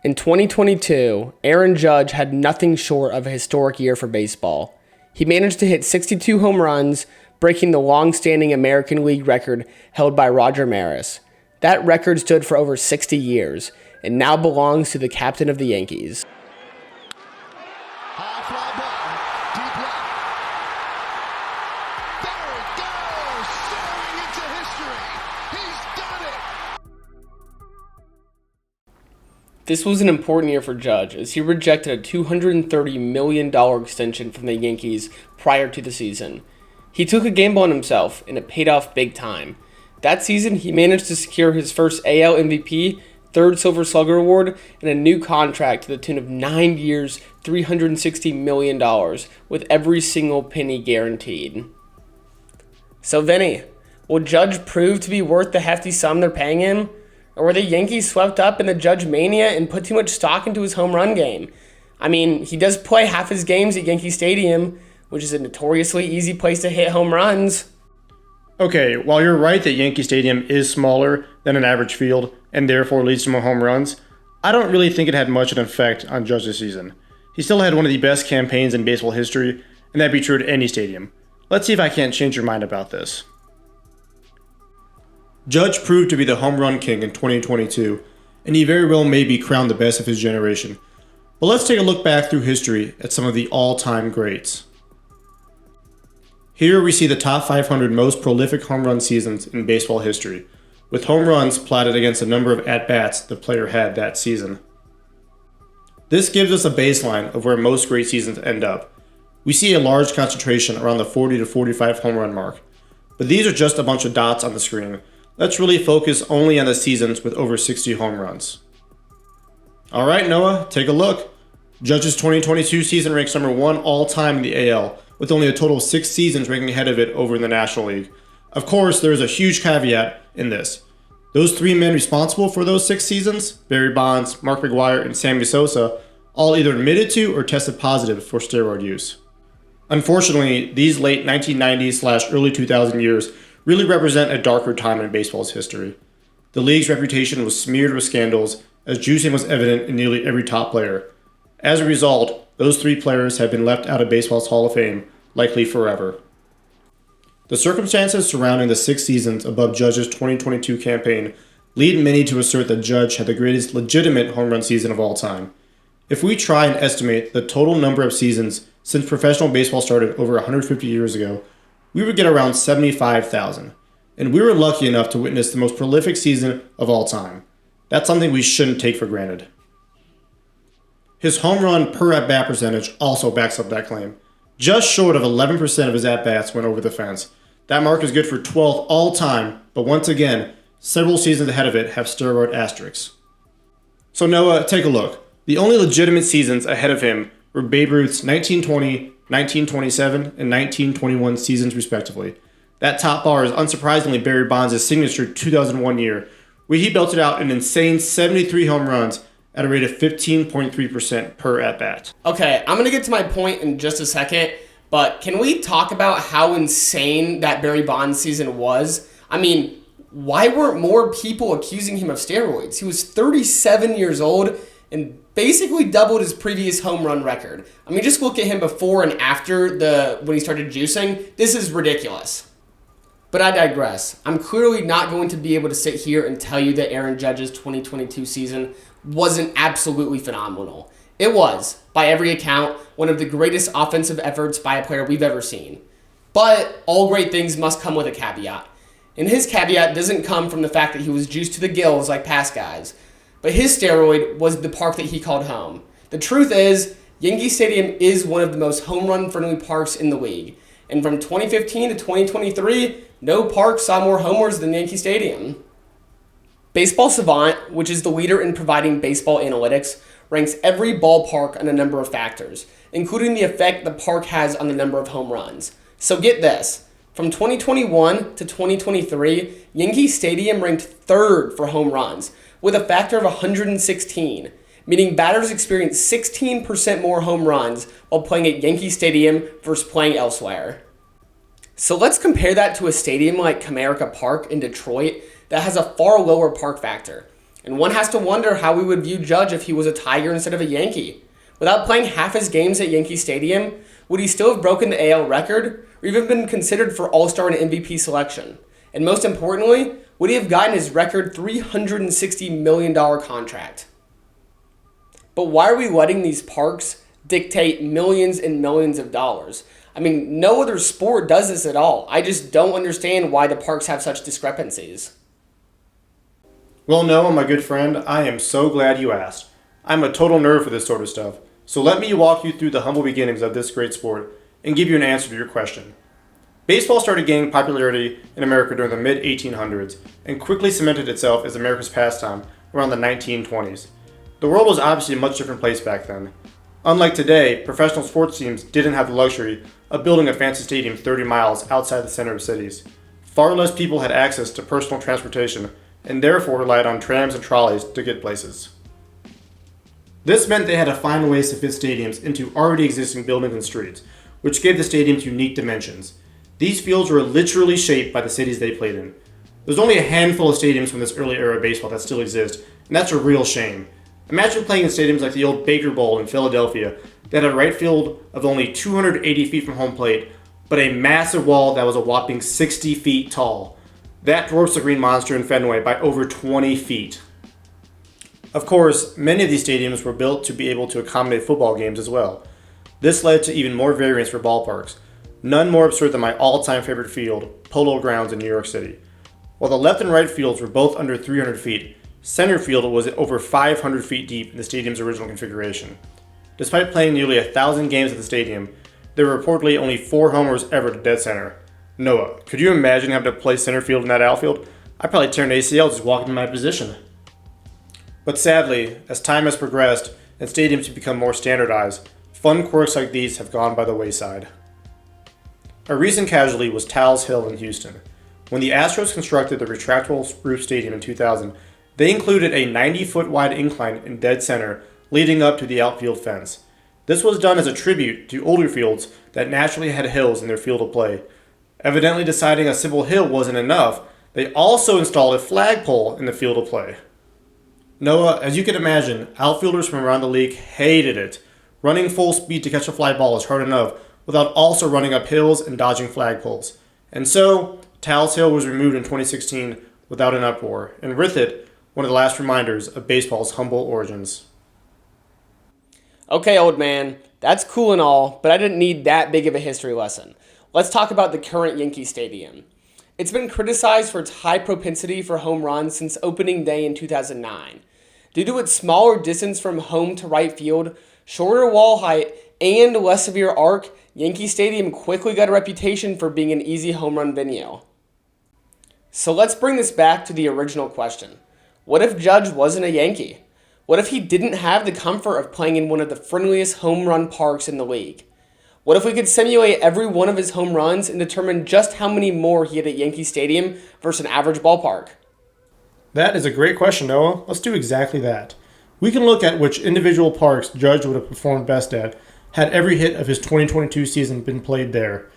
In 2022, Aaron Judge had nothing short of a historic year for baseball. He managed to hit 62 home runs, breaking the long-standing American League record held by Roger Maris. That record stood for over 60 years and now belongs to the captain of the Yankees. High fly ball, deep left. There it goes, soaring into history. He's done it. This was an important year for Judge as he rejected a $230 million extension from the Yankees prior to the season. He took a gamble on himself, and it paid off big time. That season, he managed to secure his first AL MVP, third Silver Slugger Award, and a new contract to the tune of 9 years, $360 million, with every single penny guaranteed. So Vinny, will Judge prove to be worth the hefty sum they're paying him? Or were the Yankees swept up in the Judge mania and put too much stock into his home run game? I mean, he does play half his games at Yankee Stadium, which is a notoriously easy place to hit home runs. Okay, while you're right that Yankee Stadium is smaller than an average field and therefore leads to more home runs, I don't really think it had much of an effect on Judge's season. He still had one of the best campaigns in baseball history, and that'd be true at any stadium. Let's see if I can't change your mind about this. Judge proved to be the home run king in 2022, and he very well may be crowned the best of his generation. But let's take a look back through history at some of the all-time greats. Here we see the top 500 most prolific home run seasons in baseball history, with home runs plotted against the number of at-bats the player had that season. This gives us a baseline of where most great seasons end up. We see a large concentration around the 40 to 45 home run mark, but these are just a bunch of dots on the screen. Let's really focus only on the seasons with over 60 home runs. Alright Noah, take a look. Judge's 2022 season ranks number 1 all-time in the AL, with only a total of 6 seasons ranking ahead of it over in the National League. Of course, there is a huge caveat in this. Those 3 men responsible for those 6 seasons, Barry Bonds, Mark McGwire, and Sammy Sosa, all either admitted to or tested positive for steroid use. Unfortunately, these late 1990s/early 2000 years really represent a darker time in baseball's history. The league's reputation was smeared with scandals, as juicing was evident in nearly every top player. As a result, those 3 players have been left out of baseball's Hall of Fame, likely forever. The circumstances surrounding the 6 seasons above Judge's 2022 campaign lead many to assert that Judge had the greatest legitimate home run season of all time. If we try and estimate the total number of seasons since professional baseball started over 150 years ago, we would get around 75,000. And we were lucky enough to witness the most prolific season of all time. That's something we shouldn't take for granted. His home run per at-bat percentage also backs up that claim. Just short of 11% of his at-bats went over the fence. That mark is good for 12th all-time, but once again, several seasons ahead of it have steroid asterisks. So Noah, take a look. The only legitimate seasons ahead of him were Babe Ruth's 1920, 1927, and 1921 seasons respectively. That top bar is unsurprisingly Barry Bonds' signature 2001 year, where he belted out an insane 73 home runs at a rate of 15.3% per at-bat. Okay, I'm going to get to my point in just a second, but can we talk about how insane that Barry Bonds season was? I mean, why weren't more people accusing him of steroids? He was 37 years old and basically doubled his previous home run record. I mean, just look at him before and after when he started juicing. This is ridiculous. But I digress. I'm clearly not going to be able to sit here and tell you that Aaron Judge's 2022 season wasn't absolutely phenomenal. It was, by every account, one of the greatest offensive efforts by a player we've ever seen. But all great things must come with a caveat. And his caveat doesn't come from the fact that he was juiced to the gills like past guys. But his steroid was the park that he called home. The truth is, Yankee Stadium is one of the most home run friendly parks in the league. And from 2015 to 2023, no park saw more homers than Yankee Stadium. Baseball Savant, which is the leader in providing baseball analytics, ranks every ballpark on a number of factors, including the effect the park has on the number of home runs. So get this, from 2021 to 2023, Yankee Stadium ranked 3rd for home runs, with a factor of 116, meaning batters experienced 16% more home runs while playing at Yankee Stadium versus playing elsewhere. So let's compare that to a stadium like Comerica Park in Detroit that has a far lower park factor. And one has to wonder how we would view Judge if he was a Tiger instead of a Yankee. Without playing half his games at Yankee Stadium, would he still have broken the AL record, or even been considered for All-Star and MVP selection? And most importantly, would he have gotten his record $360 million contract? But why are we letting these parks dictate millions and millions of dollars? I mean, no other sport does this at all. I just don't understand why the parks have such discrepancies. Well, Noah, my good friend, I am so glad you asked. I'm a total nerd for this sort of stuff, so let me walk you through the humble beginnings of this great sport and give you an answer to your question. Baseball started gaining popularity in America during the mid-1800s and quickly cemented itself as America's pastime around the 1920s. The world was obviously a much different place back then. Unlike today, professional sports teams didn't have the luxury of building a fancy stadium 30 miles outside the center of cities. Far less people had access to personal transportation and therefore relied on trams and trolleys to get places. This meant they had to find ways to fit stadiums into already existing buildings and streets, which gave the stadiums unique dimensions. These fields were literally shaped by the cities they played in. There's only a handful of stadiums from this early era of baseball that still exist, and that's a real shame. Imagine playing in stadiums like the old Baker Bowl in Philadelphia that had a right field of only 280 feet from home plate, but a massive wall that was a whopping 60 feet tall. That dwarfs the Green Monster in Fenway by over 20 feet. Of course, many of these stadiums were built to be able to accommodate football games as well. This led to even more variants for ballparks, none more absurd than my all-time favorite field, Polo Grounds in New York City. While the left and right fields were both under 300 feet, center field was over 500 feet deep in the stadium's original configuration. Despite playing nearly 1,000 games at the stadium, there were reportedly only 4 homers ever to dead center. Noah, could you imagine having to play center field in that outfield? I'd probably tear an ACL just walking in my position. But sadly, as time has progressed and stadiums have become more standardized, fun quirks like these have gone by the wayside. A recent casualty was Tal's Hill in Houston. When the Astros constructed the retractable roof stadium in 2000, they included a 90-foot wide incline in dead center leading up to the outfield fence. This was done as a tribute to older fields that naturally had hills in their field of play. Evidently deciding a simple hill wasn't enough, they also installed a flagpole in the field of play. Noah, as you can imagine, outfielders from around the league hated it. Running full speed to catch a fly ball is hard enough without also running up hills and dodging flagpoles. And so, Tal's Hill was removed in 2016 without an uproar, and with it, one of the last reminders of baseball's humble origins. Okay, old man, that's cool and all, but I didn't need that big of a history lesson. Let's talk about the current Yankee Stadium. It's been criticized for its high propensity for home runs since opening day in 2009. Due to its smaller distance from home to right field, shorter wall height, and less severe arc, Yankee Stadium quickly got a reputation for being an easy home run venue. So let's bring this back to the original question. What if Judge wasn't a Yankee? What if he didn't have the comfort of playing in one of the friendliest home run parks in the league? What if we could simulate every one of his home runs and determine just how many more he had at Yankee Stadium versus an average ballpark? That is a great question, Noah. Let's do exactly that. We can look at which individual parks Judge would have performed best at had every hit of his 2022 season been played there.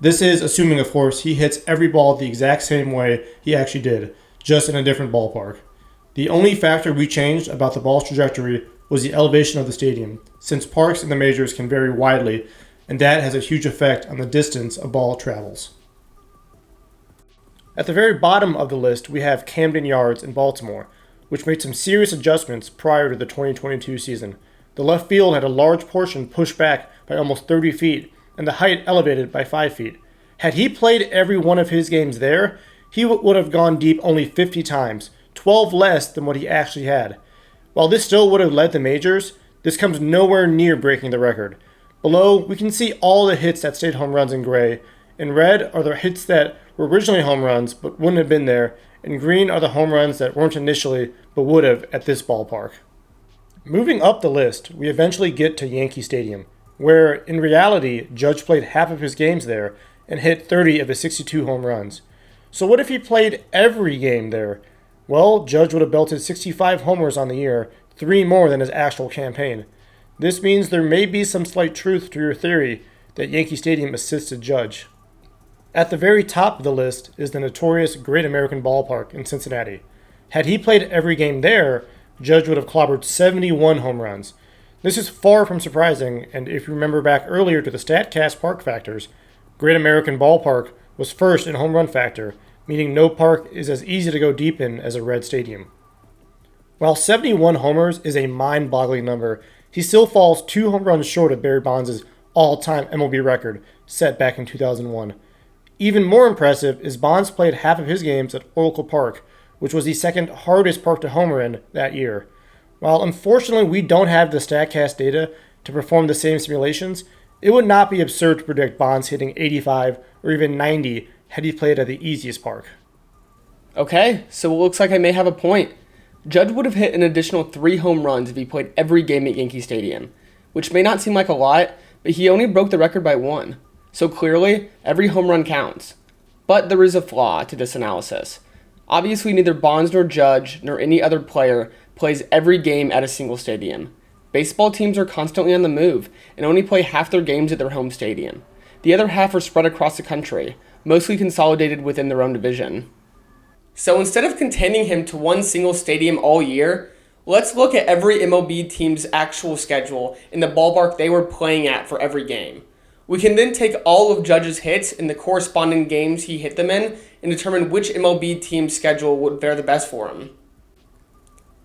This is assuming, of course, he hits every ball the exact same way he actually did, just in a different ballpark. The only factor we changed about the ball's trajectory was the elevation of the stadium, since parks in the majors can vary widely, and that has a huge effect on the distance a ball travels. At the very bottom of the list, we have Camden Yards in Baltimore, which made some serious adjustments prior to the 2022 season. The left field had a large portion pushed back by almost 30 feet, and the height elevated by 5 feet. Had he played every one of his games there, he would have gone deep only 50 times, 12 less than what he actually had. While this still would have led the majors, this comes nowhere near breaking the record. Below, we can see all the hits that stayed home runs in gray. In red are the hits that were originally home runs but wouldn't have been there. In green are the home runs that weren't initially but would have at this ballpark. Moving up the list, we eventually get to Yankee Stadium, where in reality, Judge played half of his games there and hit 30 of his 62 home runs. So what if he played every game there? Well, Judge would have belted 65 homers on the year, 3 more than his actual campaign. This means there may be some slight truth to your theory that Yankee Stadium assisted Judge. At the very top of the list is the notorious Great American Ballpark in Cincinnati. Had he played every game there, Judge would have clobbered 71 home runs. This is far from surprising, and if you remember back earlier to the StatCast park factors, Great American Ballpark was first in home run factor, meaning no park is as easy to go deep in as a Red Stadium. While 71 homers is a mind-boggling number, he still falls 2 home runs short of Barry Bonds' all-time MLB record, set back in 2001. Even more impressive is Bonds played half of his games at Oracle Park, which was the second hardest park to homer in that year. While unfortunately we don't have the StatCast data to perform the same simulations, it would not be absurd to predict Bonds hitting 85 or even 90 had he played at the easiest park. Okay, so it looks like I may have a point. Judge would have hit an additional 3 home runs if he played every game at Yankee Stadium, which may not seem like a lot, but he only broke the record by 1. So clearly, every home run counts. But there is a flaw to this analysis. Obviously, neither Bonds nor Judge nor any other player plays every game at a single stadium. Baseball teams are constantly on the move and only play half their games at their home stadium. The other half are spread across the country, mostly consolidated within their own division. So instead of containing him to one single stadium all year, let's look at every MLB team's actual schedule in the ballpark they were playing at for every game. We can then take all of Judge's hits in the corresponding games he hit them in and determine which MLB team's schedule would fare the best for him.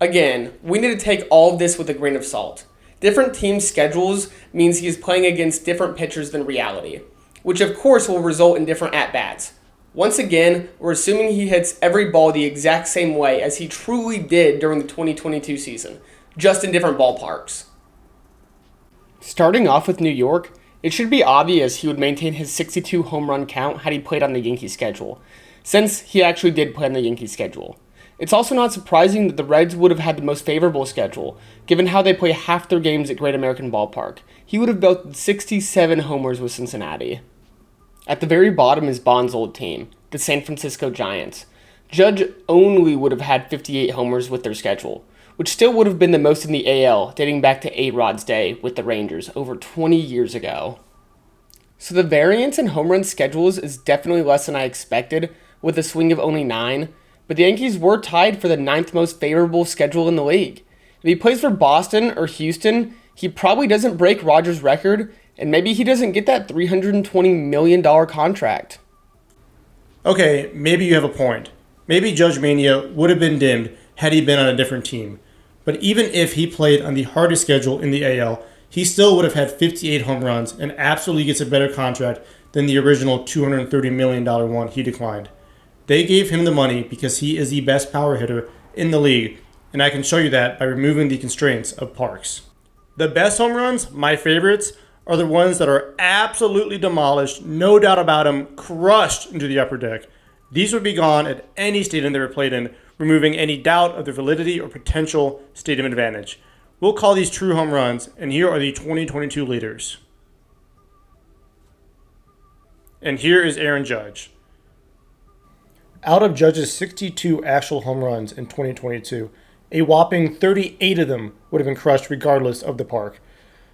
Again, we need to take all of this with a grain of salt. Different teams' schedules means he is playing against different pitchers than reality, which of course will result in different at-bats. Once again, we're assuming he hits every ball the exact same way as he truly did during the 2022 season, just in different ballparks. Starting off with New York, it should be obvious he would maintain his 62 home run count had he played on the Yankee schedule, since he actually did play on the Yankee schedule. It's also not surprising that the Reds would have had the most favorable schedule, given how they play half their games at Great American Ballpark. He would have built 67 homers with Cincinnati. At the very bottom is Bonds' old team, the San Francisco Giants. Judge only would have had 58 homers with their schedule, which still would have been the most in the AL, dating back to A-Rod's day with the Rangers over 20 years ago. So the variance in home run schedules is definitely less than I expected, with a swing of only 9, but the Yankees were tied for the 9th most favorable schedule in the league. If he plays for Boston or Houston, he probably doesn't break Rogers' record, and maybe he doesn't get that $320 million contract. Okay, maybe you have a point. Maybe Judge Mania would have been dimmed had he been on a different team. But even if he played on the hardest schedule in the AL, he still would have had 58 home runs and absolutely gets a better contract than the original $230 million one he declined. They gave him the money because he is the best power hitter in the league, and I can show you that by removing the constraints of parks. The best home runs, my favorites, are the ones that are absolutely demolished, no doubt about them, crushed into the upper deck. These would be gone at any stadium they were played in, removing any doubt of their validity or potential stadium advantage. We'll call these true home runs, and here are the 2022 leaders. And here is Aaron Judge. Out of Judge's 62 actual home runs in 2022, a whopping 38 of them would have been crushed regardless of the park.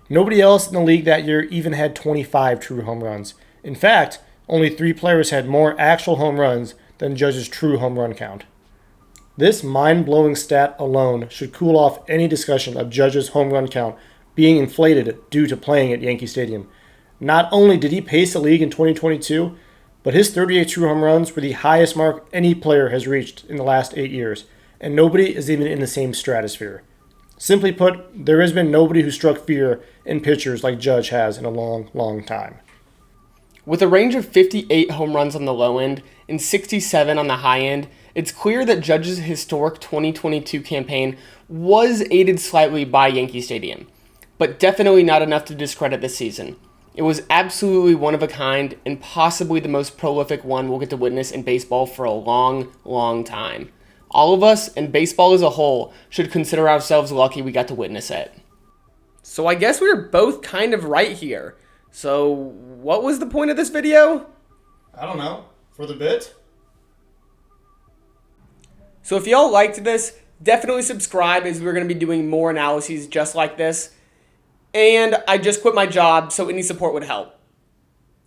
Nobody else in the league that year even had 25 true home runs. In fact, only 3 players had more actual home runs than Judge's true home run count. This mind-blowing stat alone should cool off any discussion of Judge's home run count being inflated due to playing at Yankee Stadium. Not only did he pace the league in 2022, but his 38 true home runs were the highest mark any player has reached in the last 8 years, and nobody is even in the same stratosphere. Simply put, there has been nobody who struck fear in pitchers like Judge has in a long, long time. With a range of 58 home runs on the low end and 67 on the high end, it's clear that Judge's historic 2022 campaign was aided slightly by Yankee Stadium, but definitely not enough to discredit this season. It was absolutely one of a kind and possibly the most prolific one we'll get to witness in baseball for a long, long time. All of us, and baseball as a whole, should consider ourselves lucky we got to witness it. So I guess we were both kind of right here. So what was the point of this video? I don't know. For the bit? So if y'all liked this, definitely subscribe, as we're going to be doing more analyses just like this. And I just quit my job, so any support would help.